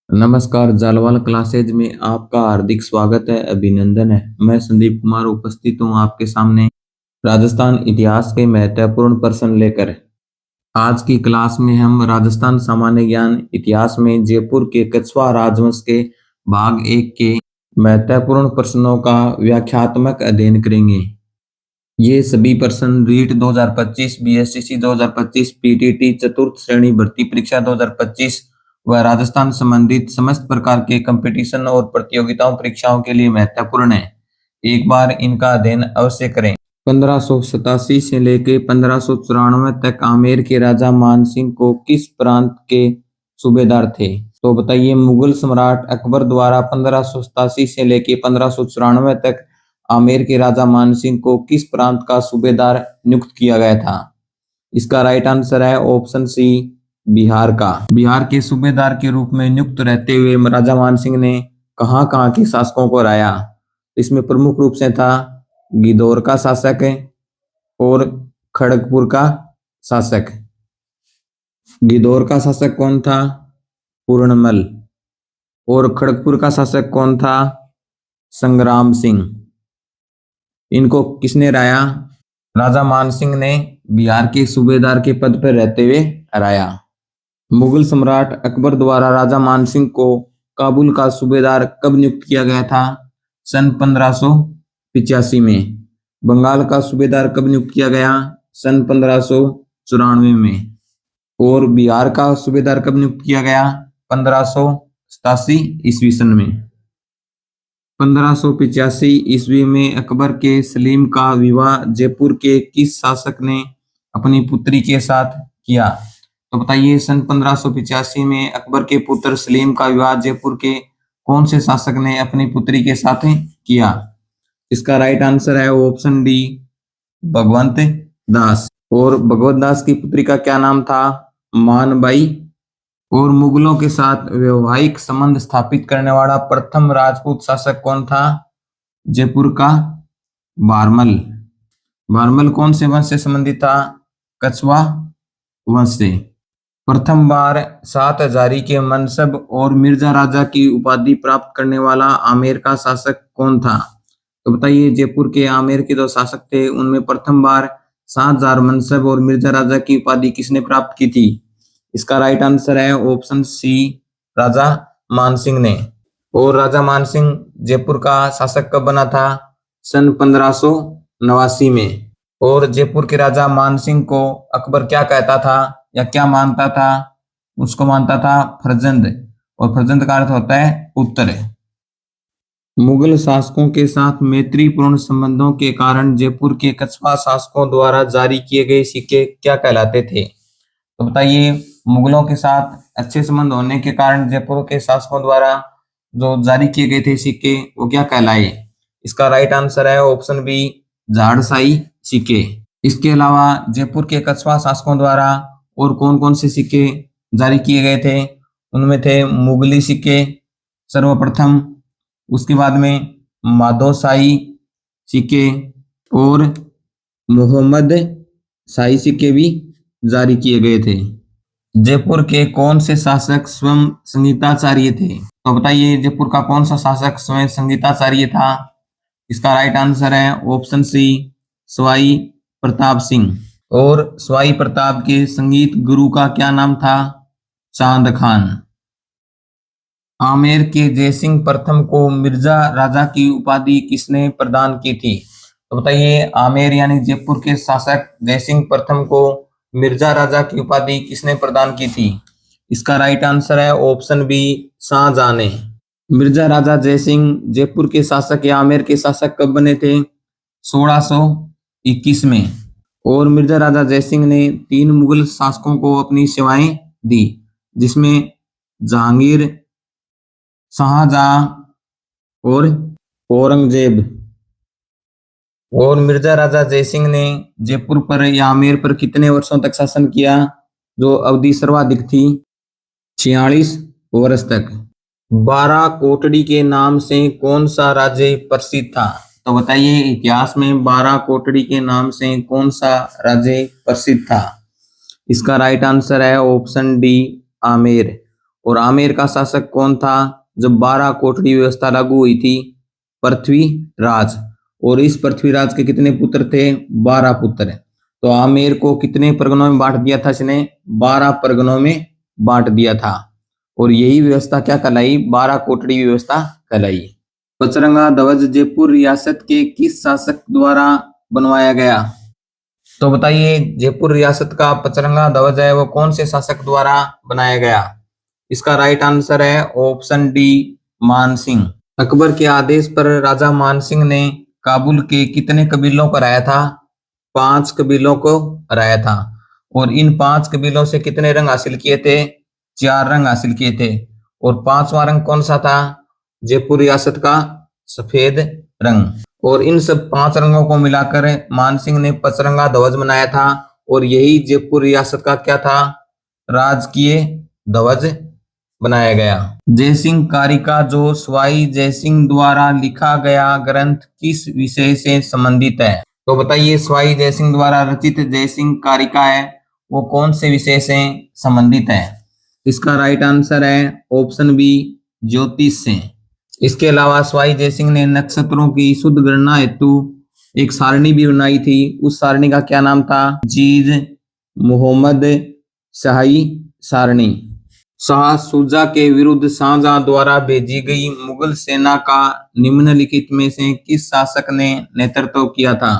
नमस्कार, जालवाल क्लासेज में आपका हार्दिक स्वागत है, अभिनंदन है। मैं संदीप कुमार उपस्थित हूँ आपके सामने राजस्थान इतिहास के महत्वपूर्ण प्रश्न लेकर। आज की क्लास में हम राजस्थान सामान्य ज्ञान इतिहास में जयपुर के कछवाहा राजवंश के भाग 1 के महत्वपूर्ण प्रश्नों का व्याख्यात्मक अध्ययन करेंगे। ये सभी प्रश्न रीट 2025, बीएसटीसी 2025, पीटीटी चतुर्थ श्रेणी भर्ती परीक्षा 2025 व राजस्थान संबंधित समस्त प्रकार के कंपटीशन और प्रतियोगिताओं परीक्षाओं के लिए महत्वपूर्ण है। एक बार इनका अध्ययन अवश्य करें। 1587 से लेकर 1594 तक आमेर के राजा मानसिंह को किस प्रांत के सूबेदार थे? तो बताइए, मुगल सम्राट अकबर द्वारा 1587 से लेकर 1594 तक आमेर के राजा मानसिंह को किस प्रांत का सूबेदार नियुक्त किया गया था? इसका राइट आंसर है ऑप्शन सी, बिहार का। बिहार के सूबेदार के रूप में नियुक्त रहते हुए राजा मानसिंह ने कहां कहां के शासकों को हराया? इसमें प्रमुख रूप से था गिदौर का शासक और खड़गपुर का शासक। गिदौर का शासक कौन था? पूर्णमल। और खड़गपुर का शासक कौन था? संग्राम सिंह। इनको किसने हराया? राजा मानसिंह ने बिहार के सूबेदार के पद पर रहते हुए हराया। मुगल सम्राट अकबर द्वारा राजा मानसिंह को काबुल का सूबेदार कब नियुक्त किया गया था? सन 1585 में। बंगाल का सूबेदार कब नियुक्त किया गया? सन 1594 में। और बिहार का सूबेदार कब नियुक्त किया गया? 1587 ईस्वी सन में। 1585 ईस्वी में अकबर के सलीम का विवाह जयपुर के किस शासक ने अपनी पुत्री के साथ किया? तो बताइए, सन 1585 में अकबर के पुत्र सलीम का विवाह जयपुर के कौन से शासक ने अपनी पुत्री के साथ किया? इसका राइट आंसर है ऑप्शन डी, भगवंत दास। और भगवत दास की पुत्री का क्या नाम था? मानबाई। और मुगलों के साथ वैवाहिक संबंध स्थापित करने वाला प्रथम राजपूत शासक कौन था? जयपुर का बारमल। बारमल कौन से वंश से संबंधित था? कछवाहा वंश से। प्रथम बार 7 हजारी के मनसब और मिर्जा राजा की उपाधि प्राप्त करने वाला आमेर का शासक कौन था? तो बताइए, जयपुर के आमेर के जो शासक थे उनमें प्रथम बार 7,000 मनसब और मिर्जा राजा की उपाधि किसने प्राप्त की थी? इसका राइट आंसर है ऑप्शन सी, राजा मानसिंह ने। और राजा मानसिंह जयपुर का शासक कब बना था? सन 1589 में। और जयपुर के राजा मानसिंह को अकबर क्या कहता था या क्या मानता था? उसको मानता था फर्जंद। और फर्जंद का अर्थ होता है पुत्र। मुगल शासकों के साथ मैत्रीपूर्ण संबंधों के कारण जयपुर के कछवाहा शासकों द्वारा जारी किए गए सिक्के क्या कहलाते थे? तो बताइए, मुगलों के साथ अच्छे संबंध होने के कारण जयपुर के शासकों द्वारा जो जारी किए गए थे सिक्के वो क्या कहलाए? इसका राइट आंसर है ऑप्शन बी, झाड़साई सिक्के। इसके अलावा जयपुर के कछवाहा शासकों द्वारा और कौन कौन से सिक्के जारी किए गए थे? उनमें थे मुगली सिक्के सर्वप्रथम, उसके बाद में माधोशाही सिक्के और मोहम्मद शाही सिक्के भी जारी किए गए थे। जयपुर के कौन से शासक स्वयं संगीताचार्य थे? तो बताइए, जयपुर का कौन सा शासक स्वयं संगीताचार्य था? इसका राइट आंसर है ऑप्शन सी, सवाई प्रताप सिंह। और सवाई प्रताप के संगीत गुरु का क्या नाम था? चांद खान। आमेर के जयसिंह प्रथम को मिर्जा राजा की उपाधि किसने प्रदान की थी? तो बताइए, आमेर यानी जयपुर के शासक जयसिंह प्रथम को मिर्जा राजा की उपाधि किसने प्रदान की थी? इसका राइट आंसर है ऑप्शन बी, शाहजहां ने। मिर्जा राजा जयसिंह जयपुर के शासक या आमेर के शासक कब बने थे? 1621 में। और मिर्जा राजा जयसिंह ने 3 मुगल शासकों को अपनी सेवाएं दी, जिसमें जहांगीर, शाहजहां और औरंगजेब। और मिर्जा राजा जयसिंह ने जयपुर पर या आमेर पर कितने वर्षों तक शासन किया? जो अवधि सर्वाधिक थी 46 वर्ष तक। 12 कोटड़ी के नाम से कौन सा राज्य प्रसिद्ध था? तो बताइए, इतिहास में 12 कोटड़ी के नाम से कौन सा राज्य प्रसिद्ध था? इसका राइट आंसर है ऑप्शन डी, आमेर। और आमेर का शासक कौन था जब 12 कोटड़ी व्यवस्था लागू हुई थी? पृथ्वीराज। और इस पृथ्वीराज के कितने पुत्र थे? 12 पुत्र। तो आमेर को कितने परगनों में बांट दिया था इसने? 12 परगनों में बांट दिया था। और यही व्यवस्था क्या कहलाई? 12 कोटड़ी व्यवस्था कहलाई। पचरंगा ध्वज जयपुर रियासत के किस शासक द्वारा बनवाया गया? तो बताइए, जयपुर रियासत का पचरंगा ध्वज है वो कौन से शासक द्वारा बनाया गया? इसका राइट आंसर है ऑप्शन डी, मानसिंह। अकबर के आदेश पर राजा मानसिंह ने काबुल के कितने कबीलों को हराया था? 5 कबीलों को हराया था। और इन 5 कबीलों से कितने रंग हासिल किए थे? 4 रंग हासिल किए थे। और 5वां रंग कौन सा था? जयपुर रियासत का सफेद रंग। और इन सब 5 रंगों को मिलाकर मानसिंह ने पचरंगा ध्वज बनाया था। और यही जयपुर रियासत का क्या था? राजकीय ध्वज बनाया गया। जयसिंह कारी का जो सवाई जयसिंह द्वारा लिखा गया ग्रंथ किस विषय से संबंधित है? तो बताइए, सवाई जयसिंह द्वारा रचित जयसिंह कारिका है वो कौन से विषय से संबंधित है? इसका राइट आंसर है ऑप्शन बी, ज्योतिष से। इसके अलावा सवाई जयसिंह ने नक्षत्रों की शुद्ध गणना हेतु एक सारणी भी बनाई थी। उस सारणी का क्या नाम था? जीज मोहम्मद शाही सारणी। शाह शुजा के विरुद्ध शाहजहां द्वारा भेजी गई मुगल सेना का निम्नलिखित में से किस शासक ने नेतृत्व किया था?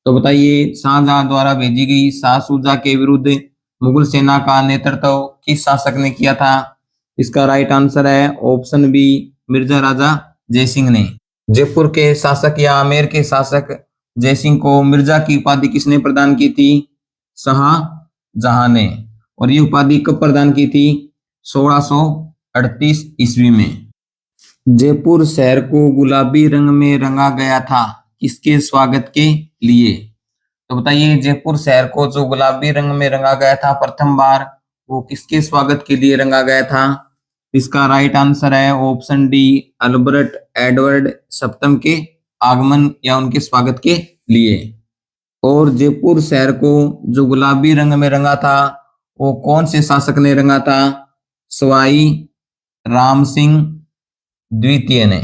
तो बताइए, शाहजहां द्वारा भेजी गई शाह शुजा के विरुद्ध मुगल सेना का नेतृत्व किस शासक ने किया था? इसका राइट आंसर है ऑप्शन बी, मिर्जा राजा जयसिंह ने। जयपुर के शासक या आमेर के शासक जयसिंह को मिर्जा की उपाधि किसने प्रदान की थी? शाहजहां ने। और ये उपाधि कब प्रदान की थी? 1638 ईस्वी में। जयपुर शहर को गुलाबी रंग में रंगा गया था किसके स्वागत के लिए? तो बताइए, जयपुर शहर को जो गुलाबी रंग में रंगा गया था प्रथम बार, वो किसके स्वागत के लिए रंगा गया था? इसका राइट आंसर है ऑप्शन डी, अल्बर्ट एडवर्ड सप्तम के आगमन या उनके स्वागत के लिए। और जयपुर शहर को जो गुलाबी रंग में रंगा था वो कौन से शासक ने रंगा था? सवाई राम सिंह द्वितीय ने।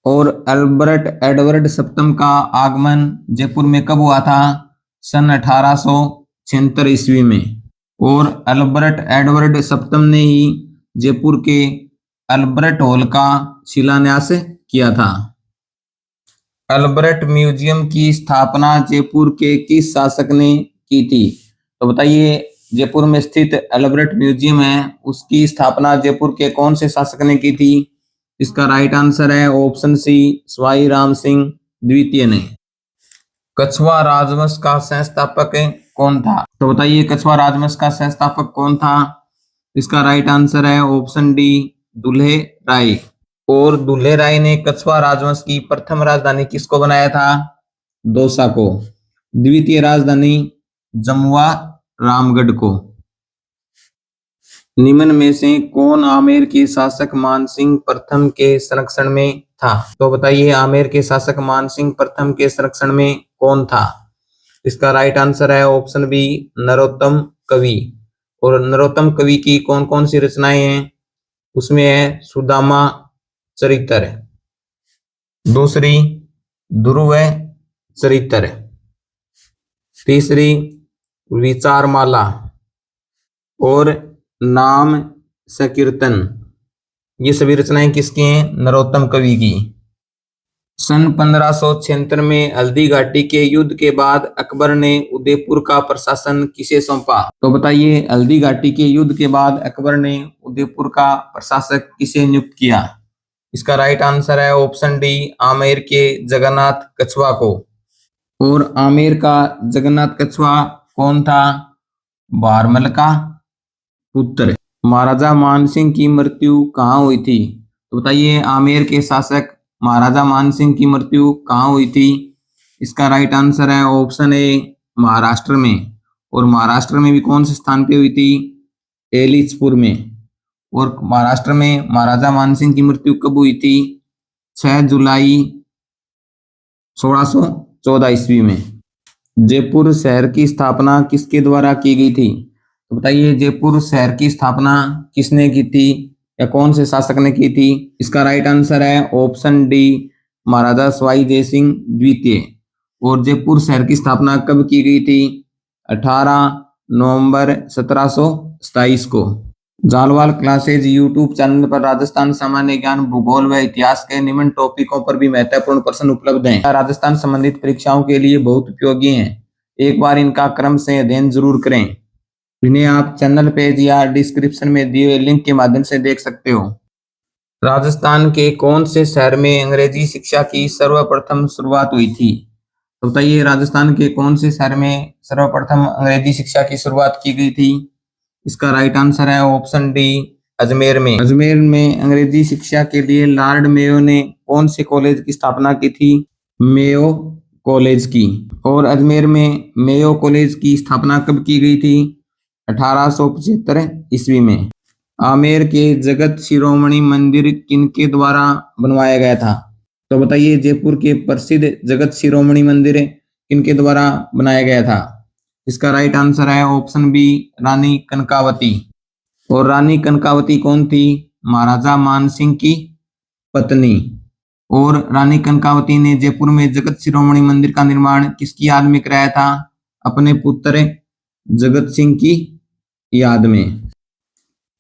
और अल्बर्ट एडवर्ड सप्तम का आगमन जयपुर में कब हुआ था? सन 1876 ईस्वी में। और अल्बर्ट एडवर्ड सप्तम ने ही जयपुर के अल्बर्ट हॉल का शिलान्यास किया था। अल्बर्ट म्यूजियम की स्थापना जयपुर के किस शासक ने की थी? तो बताइए, जयपुर में स्थित अल्बर्ट म्यूजियम है उसकी स्थापना जयपुर के कौन से शासक ने की थी? इसका राइट आंसर है ऑप्शन सी, सवाई राम सिंह द्वितीय ने। कछवा राजवंश का संस्थापक कौन था? तो बताइए, कछवा राजवंश का संस्थापक कौन था? इसका राइट आंसर है ऑप्शन डी, दुल्हे राय। और दुल्हे राय ने कछवा राजवंश की प्रथम राजधानी किसको बनाया था? दौसा को। द्वितीय राजधानी जमुआ रामगढ़ को। निम्न में से कौन आमेर के शासक मानसिंह प्रथम के संरक्षण में था? तो बताइए, आमेर के शासक मानसिंह प्रथम के संरक्षण में कौन था? इसका राइट आंसर है ऑप्शन बी, नरोत्तम कवि। और नरोत्तम कवि की कौन कौन सी रचनाएं हैं? उसमें है सुदामा चरित्र, दूसरी ध्रुव चरित्र, तीसरी विचारमाला और नाम संकीर्तन। ये सभी रचनाएं किसकी हैं? नरोत्तम कवि की। सन 1576 में हल्दी घाटी के युद्ध के बाद अकबर ने उदयपुर का प्रशासन किसे सौंपा? तो बताइए, हल्दी घाटी के युद्ध के बाद अकबर ने उदयपुर का प्रशासक किसे नियुक्त किया? इसका राइट आंसर है ऑप्शन डी, आमेर के जगन्नाथ कछवा को। और आमेर का जगन्नाथ कछवा कौन था? भारमल का पुत्र। महाराजा मानसिंह की मृत्यु कहाँ हुई थी? तो बताइए, आमेर के शासक महाराजा मानसिंह की मृत्यु कहाँ हुई थी? इसका राइट आंसर है ऑप्शन ए, महाराष्ट्र में। और महाराष्ट्र में भी कौन से स्थान पे हुई थी? एलिचपुर में। और महाराष्ट्र में महाराजा मानसिंह की मृत्यु कब हुई थी? 6 जुलाई 1614 ईस्वी में। जयपुर शहर की स्थापना किसके द्वारा की गई थी? तो बताइए जयपुर शहर की स्थापना किसने की थी या कौन से शासक ने की थी? इसका राइट आंसर है ऑप्शन डी, महाराजा सवाई जय सिंह द्वितीय। और जयपुर शहर की स्थापना कब की गई थी? 18 नवंबर 1727 को। जालवाल क्लासेज यूट्यूब चैनल पर राजस्थान सामान्य ज्ञान, भूगोल व इतिहास के निम्न टॉपिकों पर भी महत्वपूर्ण प्रश्न उपलब्ध हैं। राजस्थान संबंधित परीक्षाओं के लिए बहुत उपयोगी हैं। एक बार इनका क्रम से अध्ययन जरूर करें। इन्हें आप चैनल पेज या डिस्क्रिप्शन में दिए हुए लिंक के माध्यम से देख सकते हो। राजस्थान के कौन से शहर में अंग्रेजी शिक्षा की सर्वप्रथम शुरुआत हुई थी? तो बताइए राजस्थान के कौन से शहर में सर्वप्रथम अंग्रेजी शिक्षा की शुरुआत की गई थी? इसका राइट आंसर है ऑप्शन डी, अजमेर में। अजमेर में अंग्रेजी शिक्षा के लिए लॉर्ड मेयो ने कौन से कॉलेज की स्थापना की थी? मेयो कॉलेज की। और अजमेर में मेयो कॉलेज की स्थापना कब की गई थी? 1875 ईस्वी में। आमेर के जगत शिरोमणि मंदिर किनके द्वारा बनवाया गया था? तो बताइए जयपुर के प्रसिद्ध जगत शिरोमणि मंदिर किनके द्वारा बनाया गया था? इसका राइट आंसर है ऑप्शन बी, रानी कनकावती। और रानी कनकावती कौन थी? महाराजा मानसिंह की पत्नी। और रानी कनकावती ने जयपुर में जगत शिरोमणि मंदिर का निर्माण किसकी याद में कराया था? अपने पुत्र जगत सिंह की याद में।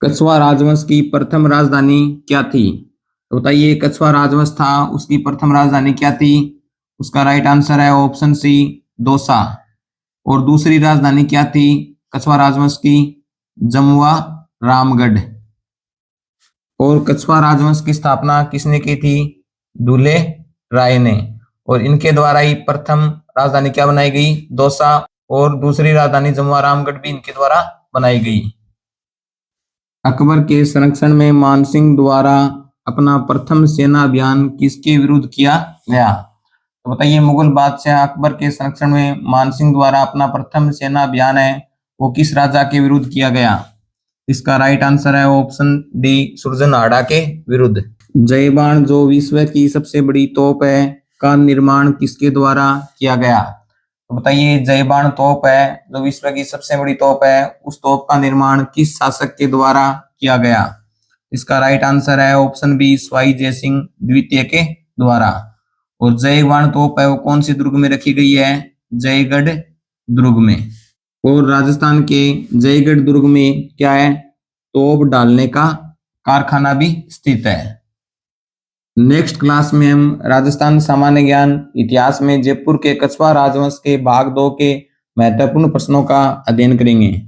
कछवा राजवंश की प्रथम राजधानी क्या थी? तो बताइए कछवा राजवंश था, उसकी प्रथम राजधानी क्या थी? उसका राइट आंसर है ऑप्शन सी, दौसा। और दूसरी राजधानी क्या थी कछवा राजवंश की? जमुआ रामगढ़। और कछवा राजवंश की स्थापना किसने की थी? दुले राय ने। और इनके द्वारा ही प्रथम राजधानी क्या बनाई गई? दौसा। और दूसरी राजधानी जमुआ रामगढ़ भी इनके द्वारा बनाई गई। अकबर के संरक्षण में मानसिंह द्वारा अपना प्रथम सेना अभियान किसके विरुद्ध किया गया? तो बताइए मुगल बादशाह अकबर के संरक्षण में मानसिंह द्वारा अपना प्रथम सेना अभियान है वो किस राजा के विरुद्ध किया गया? इसका राइट आंसर है ऑप्शन डी, सुरजनहाड़ा के विरुद्ध। जयबाण जो विश्व की सबसे बड़ी तोप है का निर्माण किसके द्वारा किया गया? तो बताइए जयबाण तोप है जो विश्व की सबसे बड़ी तोप है, उस तोप का निर्माण किस शासक के द्वारा किया गया? इसका राइट आंसर है ऑप्शन बी, सवाई जय सिंह द्वितीय के द्वारा। और जयबाण तोप है वो कौन सी दुर्ग में रखी गई है? जयगढ़ दुर्ग में। और राजस्थान के जयगढ़ दुर्ग में क्या है? तोप डालने का कारखाना भी स्थित है। नेक्स्ट क्लास में हम राजस्थान सामान्य ज्ञान इतिहास में जयपुर के कछवा राजवंश के भाग 2 के महत्वपूर्ण प्रश्नों का अध्ययन करेंगे।